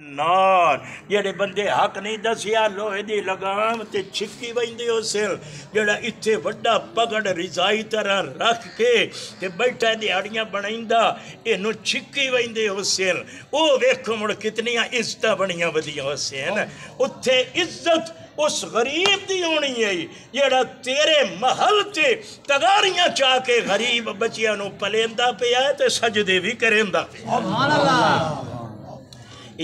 نار جڑے بندے حق نہیں دسیا لوہے دی لگام تے چھکی ویندے ہو سل جڑا اتھے وڈا پگڑ رضائی طرح رکھ کے تے بیٹھا دیہڑیاں بنائندا اینو چھکی ویندے ہو سل او ویکھو مڑ کتنیاں عزتاں بنیاں ودیاں ہو سن اتھے عزت اس غریب دی ہونی ہے جڑا تیرے محل تے تگاریاں چاہ کے غریب بچیاں نو پلیندہ پہ آئے تے سجدے بھی کریندہ پہ سبحان اللہ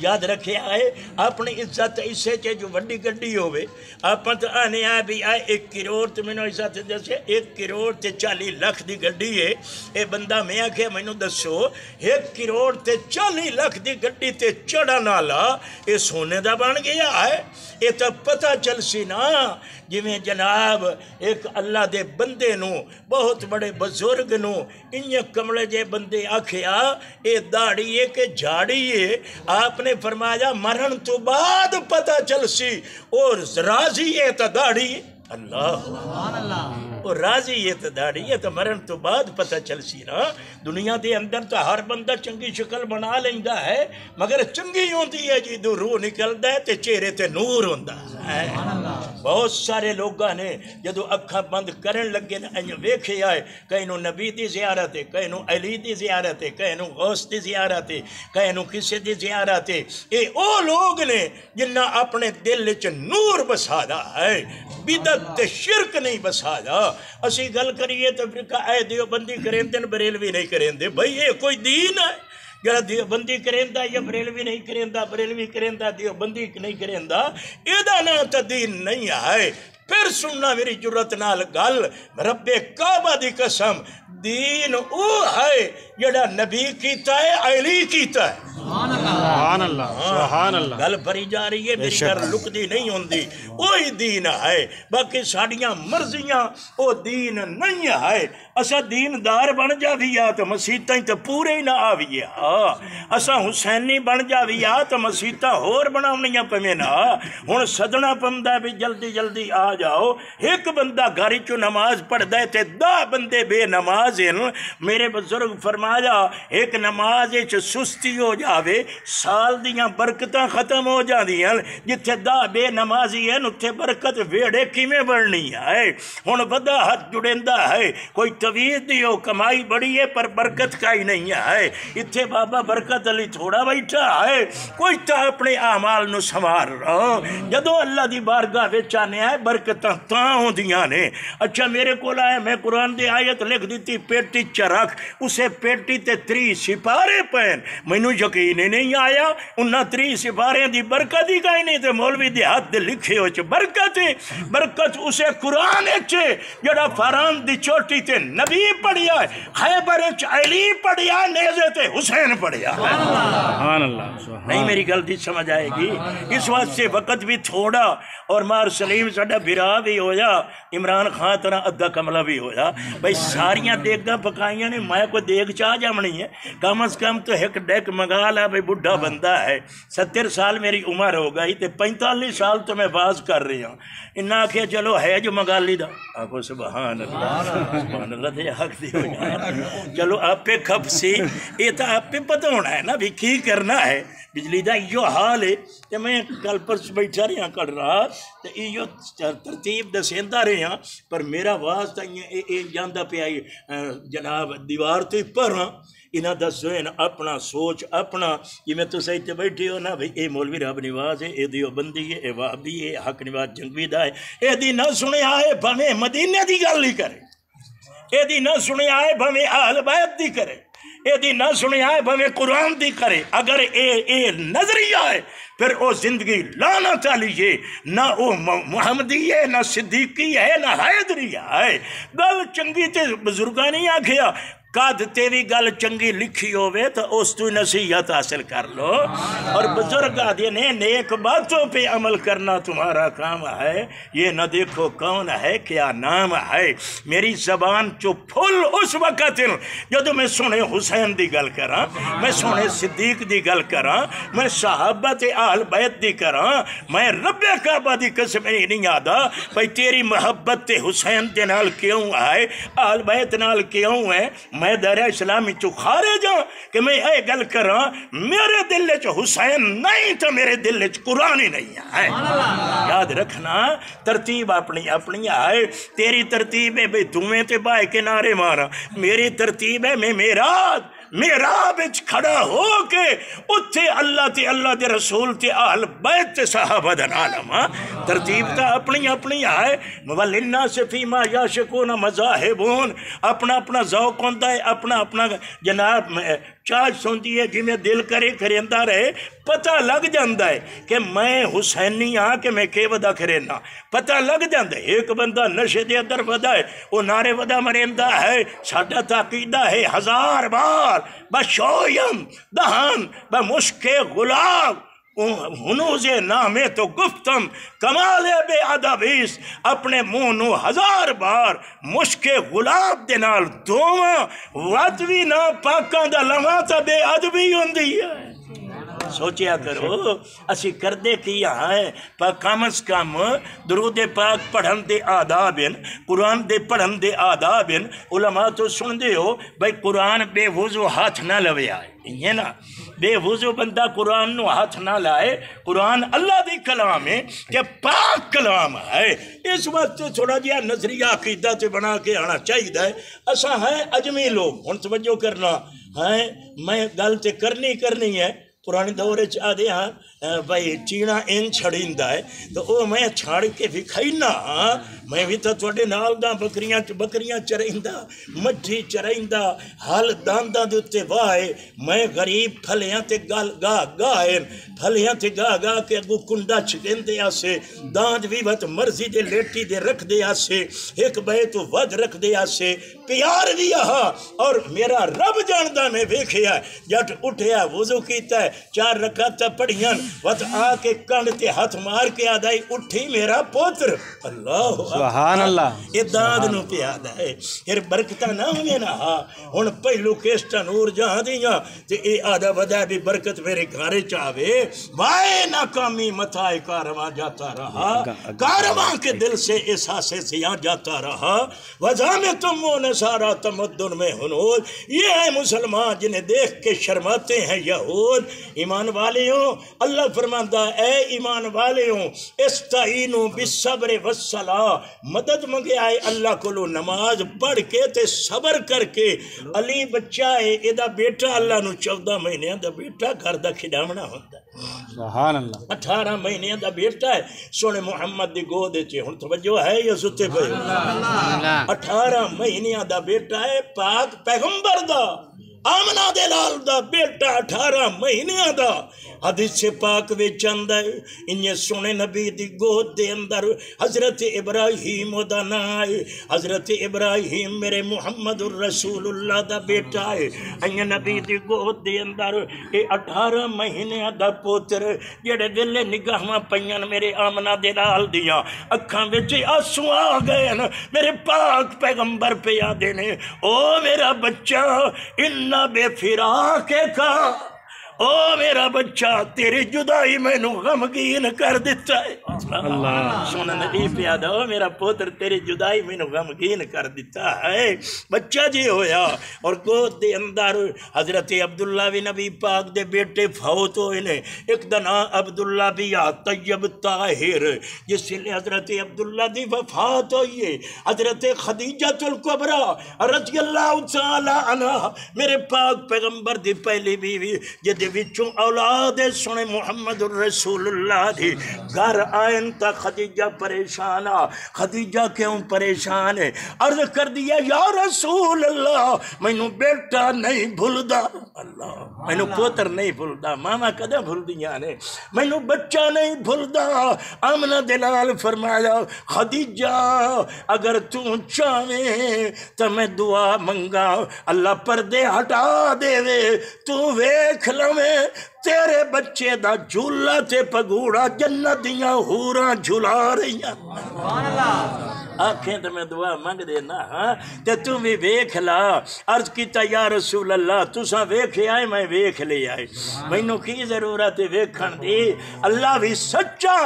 یاد رکھے آئے اپنی عزت اسے چے جو وڈی گڈی ہوئے اپن تو آنے آئے بھی آئے 1 کروڑ تو میں نے عزت جیسے 1 کروڑ تے 40 لاکھ دی گڈی ہے اے بندہ میں آکھے میں نے دسو 1 کروڑ تے 40 لاکھ دی گڈی تے چڑھا نالا اے سونے دا بن گیا ہے اے تو پتہ چل سی نا جویں جناب ایک اللہ دے بندے نو بہت بڑے بزرگ نو انہیں کملے جے بندے آکھیا اے داڑھی ہے کہ جھاڑی ہے آپ نے فرمایا مرن تو بعد پتہ چل سی اور راضی ہے تا داڑھی اللہ اور راضی ہے تا داڑھی ہے تا مرن تو بعد پتہ چل سی نا دنیا دے اندر تو ہر بندہ چنگی شکل بنا لیندہ ہے مگر چنگی ہوندی ہے جی دو روح نکلدا ہے تے چہرے تے نور ہوندا ہے بہت سارے لوگاں نے جدو اکھاں بند کرن لگے نا انہوں ویکھے آئے کہیں نبی دی زیارت ہے کہیں علی دی زیارت ہے کہیں غوث دی زیارت ہے کہیں کسی دی زیارت ہے اے او لوگ نے جنہ اپنے دل وچ نور بسا دا ہے بدعت تے شرک نہیں بسا دا اسی گل کریے تو پھر کہا اے دیوبندی کریں دے بریلوی نہیں کریں دے بھئی یہ کوئی دین ہے جڑا دیوبندی کریندہ یا بریلوی نہیں کریندہ بریلوی کریندہ دیوبندی نہیں کریندہ ایدہ نا تا دین نہیں ہے پھر سننا میری جرت نال گل رب کعبہ دی قسم دین او ہے جڑا نبی کیتا ہے علی کیتا ہے سبحان اللہ سبحان اللہ گل بری جا رہی ہے میری گھر لکدی نہیں ہوندی وہی دین ہے باقی ساڑیاں مرضیاں او دین نہیں ہے اسا دیندار بن جاویا تو مسیطیں تو پورے ہی نہ آویے اسا حسینی بن جاویا تو مسیطہ ہور بناونیاں پمیں نا ہن صدنا پمدا بھی جلدی جلدی آ جاؤ ایک بندہ گھر چو نماز پڑھ دے تے 10 بندے بے نماز ہیں میرے بزرگ فرمایا ایک نماز سستی ہو جاوے سال دیاں برکتاں ختم ہو جاندی ہیں جتھے 10 بے نمازی ہیں اتھے برکت ویڑے کیمیں بڑھنی ہے ہن ودا ہاتھ جڑیندہ ہے کوئی توید دیو کمائی بڑی ہے پر برکت کا ہی نہیں ہے اتھے بابا برکت علی تھوڑا بیٹھا ہے کوئی تا اپنے اعمال نو سنوار رہا جدو اللہ دی بارگاہ وچانے آئے برکتاں تاں ہوں دیاں نے اچھا میرے کو لائے میں قرآن دی آیت لکھ دیتی پیٹی چرک اسے پیٹی تے 3 سپارے پہن میں نو یقین نہیں آیا انہاں 3 سپارے دی برکت ہی گئی نہیں تے مولوی دی ہاتھ دے لکھے ہو چھے برکت اسے قرآن چھے جڑا فاران دی چوٹی تے نبی پڑھیا ہے خیبر علی پڑھیا نیزے تے حسین پڑھیا سبحان اللہ نہیں میری غلطی سمجھ آئے گی اس وقت سے وقت بھی تھوڑا اور مار سلیم ساڑھا بھرا بھی ہویا عمران خان طرح ادھا کملہ بھی ہویا بھئی ساریاں دیکھا پکائیاں نے میں کو دیکھ چاہ جامنی ہے کم از کم تو ایک ڈیک منگا لا بھئی بڑھا بندہ ہے 70 سال میری عمر ہو گئی تے 45 سال تو میں باز کر رہی ہوں انہاں کہ چلو ہے جو منگا لی دا آکو سبحان اللہ دے حق دی ہو جائے چلو آپ پہ کھپ سی یہ تو آپ پہ پتہ ہونا ہے نا بھی کی کرنا ہے بجلی دا یہ حال ہے کہ میں کل پر بیٹھا رہا کر رہا تو یہ ترتیب دسیندہ رہا پر میرا واسطہ یہ جاندہ پہ آئی جناب دیوار تو پر ہاں انہاں دا ذہن اپنا سوچ اپنا یہ میں تو صحیح تے بیٹھی ہو نا بھئی اے مولوی رب نواز ہے اے دیوبندی ہے اے وہابی ہے حق نواز جنگوی دا ہے اے دی نہ سنے آئے بھمیں مدینہ دی گل نہیں کرے اے دی نہ سنے آئے بھمیں اہل بیت دی کرے اے دی نہ سنے آئے بھمیں قرآن دی کرے اگر اے نظریہ ہے پھر او زندگی لانا چالیے نہ او محمدی ہے نہ صدیقی ہے نہ حیدری ہے گل چنگی تے بزرگانی آکھیا کاد تیری گل چنگی لکھی ہوئے تو اس تو نصیحت حاصل کر لو اور بزرگ آدھے نے نیک باتوں پہ عمل کرنا تمہارا کام ہے یہ نہ دیکھو کون ہے کیا نام ہے میری زبان چو پھل اس وقت جدو میں سنے حسین دی گل کراں میں سنے صدیق دی گل کراں میں صحابت اہل بیت دی کراں میں رب کعبہ دی قسم نہیں آدھا بھئی تیری محبت حسین دے نال کیوں ہے اہل بیت نال کیوں ہے میں دائرہ اسلامی چو خارج ہوں کہ میں اے گل کراں میرے دل چ حسین نہیں تو میرے دل چ قرآن ہی نہیں ہے یاد رکھنا ترتیب اپنی اپنی ہے تیری ترتیب ہے بھئی تمہیں تے بائے کنارے مارا میری ترتیب ہے میں میراب وچ کھڑا ہو کے اتھے اللہ تے رسول تے اہل بیت تے صحابہ دا عالم ترتیب تا اپنی اپنی ہے وَلِلنَّاسِ فِيمَا يَعْشِقُونَ مَذَاهِبُونَ اپنا اپنا ذوق ہوندہ ہے اپنا اپنا جناب چاہت سنتی ہے جی میں دل کریندہ رہے پتہ لگ جاندہ ہے کہ میں حسینی ہاں کہ میں کے ودا کرینا پتہ لگ جاندہ ہے ایک بندہ نشے دے اندر ودا ہے وہ نعرے ودا مریندہ ہے ساڈا تعقیدہ ہے 1000 بار بشویم دہن بمشک غلاب ہنوز نامے تو گفتم کمال بے ادبیس اپنے منہ 1000 بار مشک غلاب دے نال دوواں ودوی نہ پاکاں دا لواں تا بے ادبی ہوندی ہے سوچیا کرو اسی کردے کیا ہے پر کم از کم درود پاک پڑھن دے آداب ہیں قرآن دے پڑھن دے آداب ہیں علماء تو سن دے ہو بھئی قرآن بے وضو ہاتھ نہ لوے آئے یہ نا بے وضو بندہ قرآن نو ہاتھ نہ لائے قرآن اللہ دی کلام ہے کہ پاک کلام ہے اس وقت تھوڑا جیا نظریہ عقیدہ تے بنا کے آنا چاہیے ہے ایسا ہے اجمی لوگ ہن توجہ کرنا ہے میں گل تے کرنی ہے پرانی دورے چاہ دے ہاں بھائی چینا ان چھڑیندہ ہے تو او میں چھاڑ کے بھی کھائینا میں بھی تو توڑے نال دا بکریاں چرائندہ مجھی چرائندہ حال داندہ دیتے وائے میں غریب پھلیاں تے گائن پھلیاں تے گا کے اگو کنڈا چھکن دے آسے داند بھی بات مرضی دے لیٹی دے رکھ دے آسے ایک بیت ود رکھ دے آسے پیار بھی آہا اور میرا رب جاندہ میں بیکھیا جٹ اٹھیا وضو کیتا ہے 4 رکعت پڑھیاں وقت آ کے کنڈ تے ہاتھ مار کے آدھائی اٹھی میرا پوتر اللہ سبحان اللہ یہ داد نو پہ آدھا ہے پھر برکتہ نہ ہوئے نا ہن پہلو کیسٹا نور جہاں دیاں تے اے آدھا ودا بھی برکت میرے گھارے چاہوے وائے ناکامی متائے کارواں جاتا رہا کارواں کے دل سے احساس سیاں جاتا رہا وجہ میں تم و نصارہ تمدن میں ہنود یہ ہے مسلمان جنہیں دیکھ کے شرماتے ہیں یہود ایمان والیوں اللہ فرماندہ اے ایمان والیوں استعینوا بالصبر والصلاۃ مدد منگے آئے اللہ کو لو نماز پڑھ کے تے صبر کر کے علی بچہ ہے ادا بیٹا اللہ نو 14 مہینے دا بیٹا گھر دا کھڈاونا ہوندا سبحان اللہ 18 مہینے دا بیٹا ہے سونے محمد دی گود وچ ہن توجہ ہے یا ستے پئے 18 مہینے دا بیٹا ہے پاک پیغمبر دا آمنہ دے لال دا بیٹا 18 مہینے دا حدیث پاک وے چند ہے انہیں سونے نبی دی گود دے اندر حضرت ابراہیم دا نائے حضرت ابراہیم میرے محمد الرسول اللہ دا بیٹا ہے انہیں نبی دی گود دے اندر 18 مہینے دا پوتر جڑے دلے نگاہاں پئیاں میرے آمنہ دے لال دیا اکھاں وچ آنسو آ گئے میرے پاک پیغمبر پہ یادے نے او میرا بچہ انہا بے فراق کا او میرا بچہ تیری جدائی میں نو غمگین کر دیتا ہے اللہ سونا نبی پیادہ او میرا پوتر تیری جدائی میں نو غمگین کر دیتا ہے بچہ جی ہویا اور گود دے اندر حضرت عبداللہ بھی نبی پاک دے بیٹے فوت ہوئے نے ایک دنا عبداللہ بھی یا طیب طاہر جس لئے حضرت عبداللہ دی وفات ہوئی حضرت خدیجہ الکبریٰ رضی اللہ تعالی عنہ میرے پاک پیغمبر دی پہلی بیوی جدی وچوں اولاد سنے محمد الرسول اللہ دی گھر آئین تا خدیجہ پریشان خدیجہ کیوں پریشان ہے عرض کر دیا یا رسول اللہ میں نو بیٹا نہیں بھول دا اللہ میں نو پوتر نہیں بھول دا ماما کدہ بھول دیا نے میں نو بچہ نہیں بھول دا آمنہ دلال فرمایا خدیجہ اگر تو چاہے تو میں دعا منگا اللہ پردے ہٹا دے وے تو ویکھ لو تیرے بچے دا جھولا تے پگوڑا جنت دیاں حوراں جھلا رہی ہیں آنکھیں تو میں دعا منگ دینا ہاں تے تو بھی ویکھ لا عرض کیتا یا رسول اللہ تساں ویکھے آئے میں ویکھ لے آئے مینوں کی ضرورت ہے ویکھن دی اللہ بھی سچا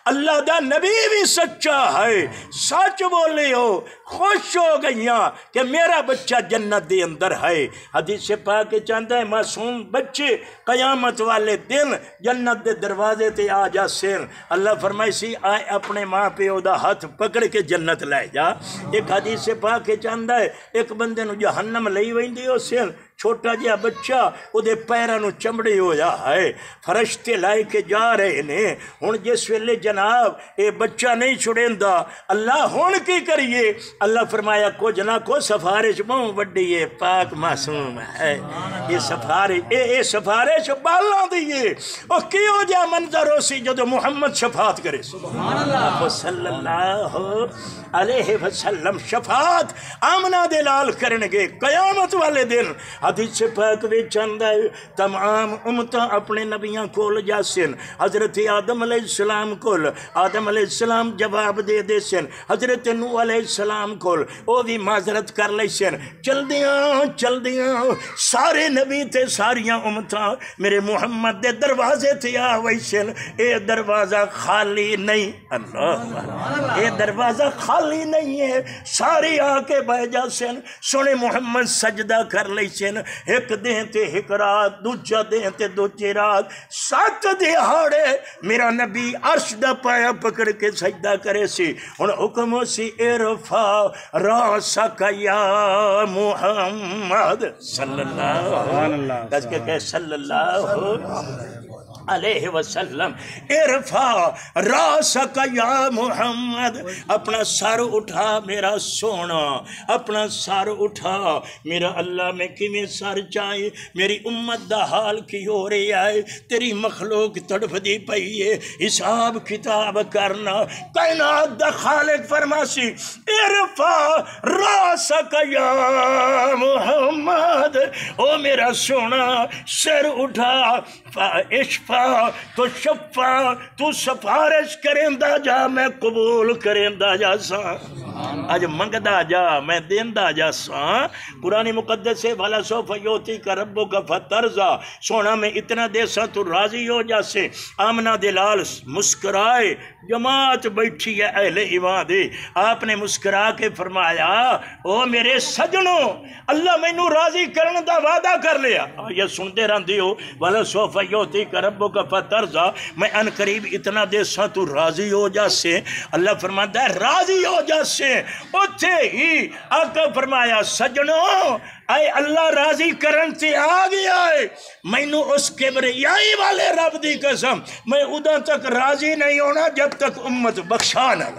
اللہ دا نبی بھی سچا ہے سچ بولے ہو خوش ہو گئیاں کہ میرا بچہ جنت دے اندر ہے حدیث پاک چاہتا ہے معصوم بچے قیامت والے دن جنت دے دروازے تے آ جا سین اللہ فرمائے سی آئے اپنے ماں پیو دا ہاتھ پکڑ کے جنت لے جا ایک حدیث پاک چاہتا ہے ایک بندے نو جہنم لئی ویندی ہو سین چھوٹا جہا بچہ وہ دے پیروں نو چمڑی ہویا ہے فرشتے لائے کے جا رہے نے ہن جس ویلے جناب اے بچہ نہیں چھڑیندا اللہ ہن کی کریے اللہ فرمایا کچھ نہ کو سفارش بہوں وڈی ہے پاک معصوم ہے یہ سفارش بالاں دیئے او کیوں جا منظر ہو سی جدو محمد شفاعت کرے سبحان اللہ صلی اللہ علیہ وسلم شفاعت آمنہ دلال کرنگے قیامت والے دن حدیث پاک بھی چند ہے تمام امتاں اپنے نبیاں کول جاسن حضرت آدم علیہ السلام کول آدم علیہ السلام جواب دے دے سن حضرت نوح علیہ السلام کول او بھی معذرت کر لے سن چل دیاں سارے نبی تے ساریاں امتاں میرے محمد دے دروازے تے آوئی سن اے دروازہ خالی نہیں اللہ اے دروازہ خالی نہیں ہے ساری آکے بہ جا سن سنے محمد سجدہ کر لے سن ایک دن تے ایک رات دوجہ دن تے دوجہ رات 7 دہاڑے میرا نبی عرش دا پایا پکڑ کے سجدہ کرے سی ان حکم سی ارفع راسک یا محمد صلی اللہ کس کے کہ صلی اللہ علیہ وسلم ارفع راسک یا محمد اپنا سر اٹھا میرا سونا اپنا سر اٹھا میرا اللہ میں کیویں سر چاہے میری امت دا حال کی ہو رہی ہے تیری مخلوق تڑپ دی پئی ہے حساب کتاب کرنا کائنات دا خالق فرماسی ارفع راسک یا محمد او میرا سونا سر اٹھا اشفا تو شفا تو سفارش کرندہ جا میں قبول کرندہ جا سا آج منگدہ جا میں دیندہ جا سا قرآن مقدس ہے بھلا سوف یوتیک ربک فترضا سونا میں اتنا دے سا تو راضی ہو جا سے آمنہ دلال مسکرائے جماعت بیٹھی ہے اہل ایمان دے آپ نے مسکرا کے فرمایا او میرے سجنوں اللہ میں نو راضی کرنے دا وعدہ کر لیا یہ سنتے رہندی ہو بھلا سوف یوتیک ربک فترضا میں ان قریب اتنا دے سا تو راضی ہو جا سے اللہ فرماتا ہے راضی ہو جا سے اتھے ہی آقا فرمایا سجنوں اے اللہ راضی کرن سے آگیا ہے میں نو اس کبریائی والے رب دی قسم میں ادھا تک راضی نہیں ہونا جب تک امت بخشانا